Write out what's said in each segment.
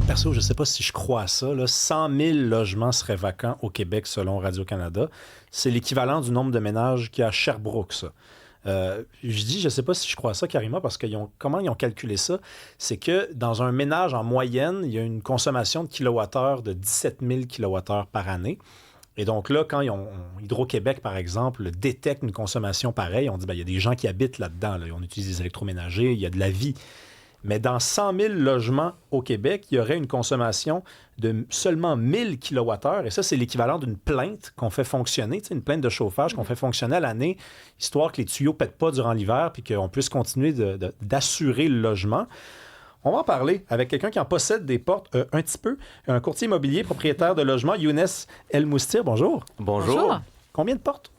Perso, je ne sais pas si je crois à ça. Là, 100 000 logements seraient vacants au Québec selon Radio-Canada. C'est l'équivalent du nombre de ménages qu'il y a à Sherbrooke, ça. Je ne sais pas si je crois à ça, Karima, parce que comment ils ont calculé ça? C'est que dans un ménage, en moyenne, il y a une consommation de kilowattheures de 17 000 kilowattheures par année. Et donc là, quand Hydro-Québec, par exemple, détecte une consommation pareille, on dit il y a des gens qui habitent là-dedans. Là. On utilise des électroménagers, il y a de la vie. Mais dans 100 000 logements au Québec, il y aurait une consommation de seulement 1000 kWh. Et ça, c'est l'équivalent d'une plainte qu'on fait fonctionner, une plainte de chauffage qu'on fait fonctionner à l'année, histoire que les tuyaux ne pètent pas durant l'hiver puis qu'on puisse continuer d'assurer le logement. On va en parler avec quelqu'un qui en possède des portes un petit peu. Un courtier immobilier, propriétaire de logement, Younes El Moustir. Bonjour. Bonjour. Combien de portes?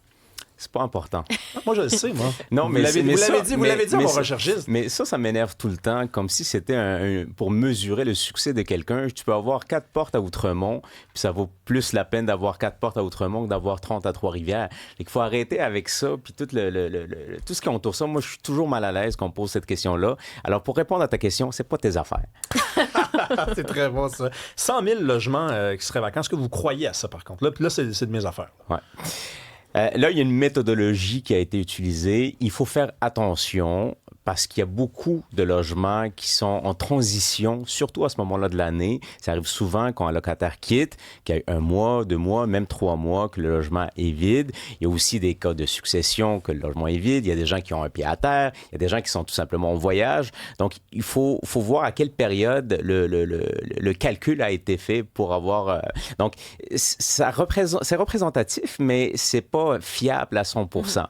C'est pas important. Moi, je le sais, moi. Non, vous l'avez dit à mon recherchiste. Mais ça m'énerve tout le temps, comme si c'était pour mesurer le succès de quelqu'un. Tu peux avoir 4 portes à Outremont, puis ça vaut plus la peine d'avoir 4 portes à Outremont que d'avoir 30 à Trois-Rivières. Il faut arrêter avec ça, puis tout ce qui entoure ça. Moi, je suis toujours mal à l'aise quand on pose cette question-là. Alors, pour répondre à ta question, c'est pas tes affaires. C'est très bon, ça. 100 000 logements qui seraient vacants. Est-ce que vous croyez à ça, par contre? Là c'est de mes affaires. Ouais. Là, il y a une méthodologie qui a été utilisée. Il faut faire attention parce qu'il y a beaucoup de logements qui sont en transition, surtout à ce moment-là de l'année. Ça arrive souvent quand un locataire quitte, qu'il y a 1 mois, 2 mois, même 3 mois que le logement est vide. Il y a aussi des cas de succession que le logement est vide. Il y a des gens qui ont un pied à terre. Il y a des gens qui sont tout simplement en voyage. Donc, il faut voir à quelle période le calcul a été fait pour avoir... Donc, c'est représentatif, mais c'est pas fiable à 100%.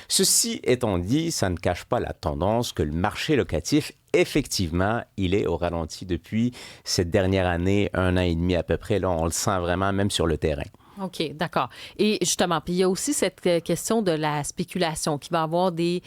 Ceci étant dit, ça ne cache pas la tendance que le marché locatif, effectivement, il est au ralenti depuis cette dernière année, 1 an et demi à peu près. Là, on le sent vraiment, même sur le terrain. OK, d'accord. Et justement, puis il y a aussi cette question de la spéculation, qui va avoir des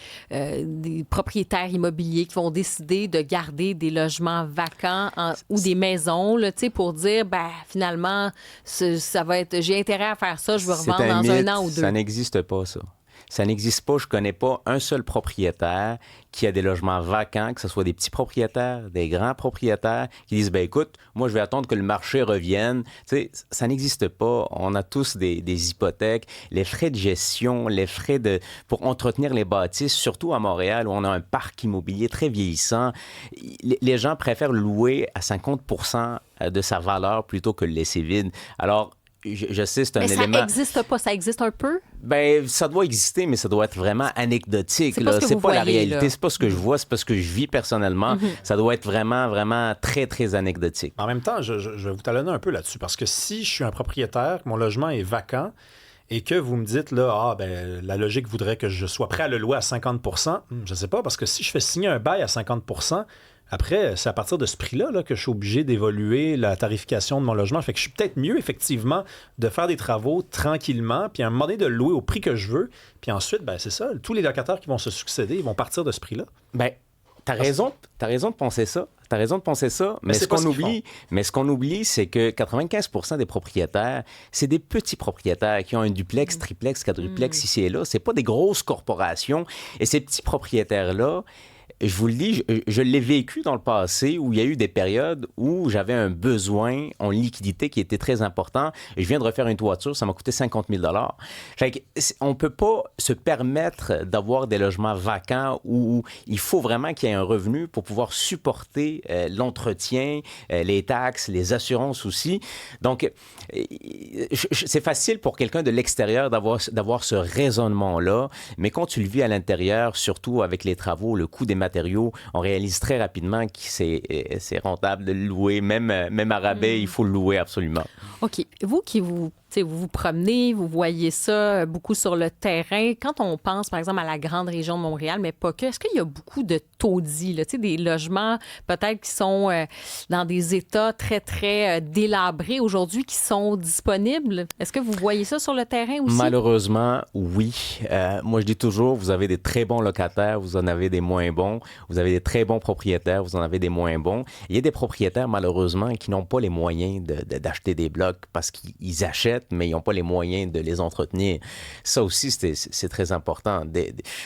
propriétaires immobiliers qui vont décider de garder des logements vacants ou des maisons, là, pour dire, finalement, ça va être, j'ai intérêt à faire ça, je veux revendre dans 1 an ou 2. Ça n'existe pas, ça. Ça n'existe pas. Je ne connais pas un seul propriétaire qui a des logements vacants, que ce soit des petits propriétaires, des grands propriétaires, qui disent, écoute, moi, je vais attendre que le marché revienne. Tu sais, ça n'existe pas. On a tous des hypothèques, les frais de gestion, les frais pour entretenir les bâtisses, surtout à Montréal, où on a un parc immobilier très vieillissant. Les gens préfèrent louer à 50% de sa valeur plutôt que le laisser vide. Alors, je sais, c'est un élément... Mais ça n'existe pas, ça existe un peu? Ça doit exister, mais ça doit être vraiment anecdotique. C'est pas la réalité, là. C'est pas ce que je vois, c'est pas ce que je vis personnellement. Ça doit être vraiment, vraiment très, très anecdotique. En même temps, je vais vous talonner un peu là-dessus, parce que si je suis un propriétaire, mon logement est vacant, et que vous me dites, là, la logique voudrait que je sois prêt à le louer à 50 %, je ne sais pas, parce que si je fais signer un bail à 50 %, après, c'est à partir de ce prix-là là, que je suis obligé d'évoluer la tarification de mon logement. Fait que je suis peut-être mieux, effectivement, de faire des travaux tranquillement, puis à un moment donné, de le louer au prix que je veux. Puis ensuite, c'est ça, tous les locataires qui vont se succéder, ils vont partir de ce prix-là. T'as raison de penser ça. T'as raison de penser ça, mais ce qu'on oublie, c'est que 95% des propriétaires, c'est des petits propriétaires qui ont un duplex, triplex, quadruplex ici et là. C'est pas des grosses corporations. Et ces petits propriétaires-là, je vous le dis, je l'ai vécu dans le passé où il y a eu des périodes où j'avais un besoin en liquidité qui était très important. Et je viens de refaire une toiture, ça m'a coûté 50 000 $. Fait que on ne peut pas se permettre d'avoir des logements vacants où il faut vraiment qu'il y ait un revenu pour pouvoir supporter l'entretien, les taxes, les assurances aussi. Donc, c'est facile pour quelqu'un de l'extérieur d'avoir ce raisonnement-là, mais quand tu le vis à l'intérieur, surtout avec les travaux, le coût des matériaux, on réalise très rapidement que c'est rentable de le louer. Même à rabais, il faut le louer absolument. OK. Vous qui vous promenez, vous voyez ça beaucoup sur le terrain. Quand on pense, par exemple, à la grande région de Montréal, mais pas que, est-ce qu'il y a beaucoup de taudis, là, des logements peut-être qui sont dans des états très, très délabrés aujourd'hui, qui sont disponibles? Est-ce que vous voyez ça sur le terrain aussi? Malheureusement, oui. Moi, je dis toujours, vous avez des très bons locataires, vous en avez des moins bons. Vous avez des très bons propriétaires, vous en avez des moins bons. Il y a des propriétaires, malheureusement, qui n'ont pas les moyens d'acheter des blocs parce qu'ils achètent. achètent, mais ils n'ont pas les moyens de les entretenir. Ça aussi, c'est très important.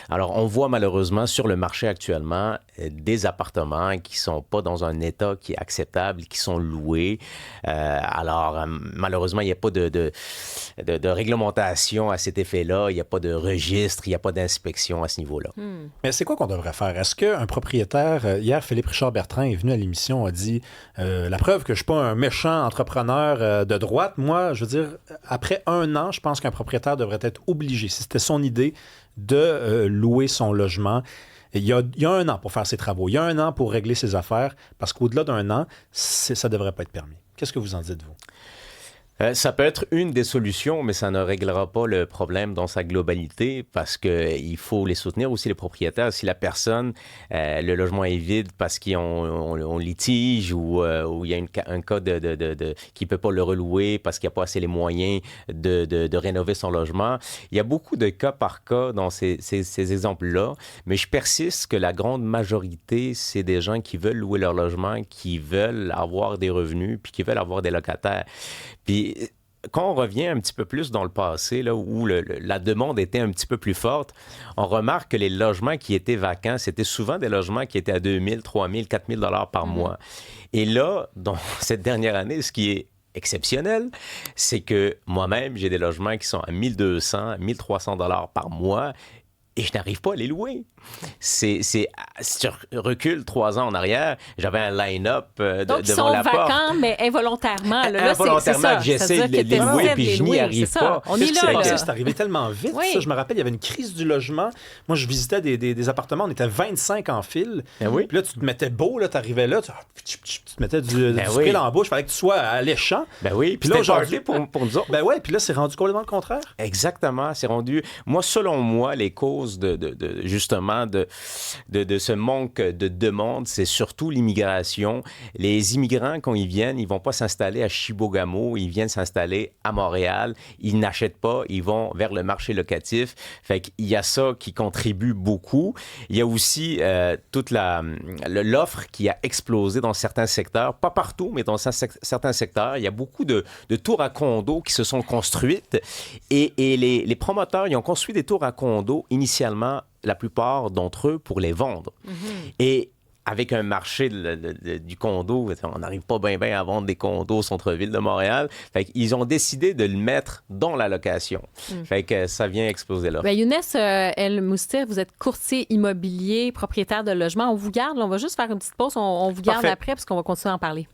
Alors, on voit malheureusement sur le marché actuellement des appartements qui ne sont pas dans un état qui est acceptable, qui sont loués. Alors, malheureusement, il n'y a pas de réglementation à cet effet-là. Il n'y a pas de registre, il n'y a pas d'inspection à ce niveau-là. Mais c'est quoi qu'on devrait faire? Est-ce qu'un propriétaire... hier, Philippe Richard Bertrand est venu à l'émission, a dit la preuve que je ne suis pas un méchant entrepreneur de droite. Moi, je veux dire, après 1 an, je pense qu'un propriétaire devrait être obligé, si c'était son idée, de louer son logement. Il y a 1 an pour faire ses travaux. Il y a 1 an pour régler ses affaires, parce qu'au-delà d'1 an, ça ne devrait pas être permis. Qu'est-ce que vous en dites, vous? Ça peut être une des solutions, mais ça ne réglera pas le problème dans sa globalité parce qu'il faut les soutenir aussi, les propriétaires. Si la personne, le logement est vide parce qu'ils ont litige ou il y a un cas qui ne peut pas le relouer parce qu'il n'y a pas assez les moyens de rénover son logement. Il y a beaucoup de cas par cas dans ces exemples-là, mais je persiste que la grande majorité, c'est des gens qui veulent louer leur logement, qui veulent avoir des revenus, puis qui veulent avoir des locataires. Puis, quand on revient un petit peu plus dans le passé, là, où la demande était un petit peu plus forte, on remarque que les logements qui étaient vacants, c'était souvent des logements qui étaient à 2 000, 3 000, 4 000 $ par mois. Et là, dans cette dernière année, ce qui est exceptionnel, c'est que moi-même, j'ai des logements qui sont à 1 200, 1 300 $ par mois et je n'arrive pas à les louer. Si tu recules 3 ans en arrière, j'avais un line-up donc, devant la porte. Donc, ils sont vacants, mais involontairement. Là, involontairement, que j'essaie de les louer, puis je n'y arrive pas. On est là. C'est arrivé tellement vite, ça. Je me rappelle, il y avait une crise du logement. Moi, je visitais des appartements, on était 25 en file. Puis là, tu te mettais beau, tu arrivais là, tu te mettais du fil en bouche, il fallait que tu sois alléchant. Puis là, aujourd'hui, pour nous autres. Puis là, c'est rendu complètement le contraire. Exactement, c'est rendu... Moi, selon moi, les causes justement de ce manque de demande, c'est surtout l'immigration. Les immigrants, quand ils viennent, ils vont pas s'installer à Chibougamau, ils viennent s'installer à Montréal. Ils n'achètent pas, ils vont vers le marché locatif. Fait qu'il y a ça qui contribue beaucoup. Il y a aussi toute l'offre qui a explosé dans certains secteurs, pas partout, mais dans certains secteurs. Il y a beaucoup de tours à condos qui se sont construites et les promoteurs, ils ont construit des tours à condos initialement, la plupart d'entre eux, pour les vendre. Et avec un marché du condo, on n'arrive pas bien à vendre des condos au centre-ville de Montréal. Fait qu'ils ont décidé de le mettre dans la location. Fait que ça vient exploser là. Bien, Younes El Moustir, vous êtes courtier immobilier, propriétaire de logement. On vous garde. On va juste faire une petite pause. On vous garde après parce qu'on va continuer à en parler.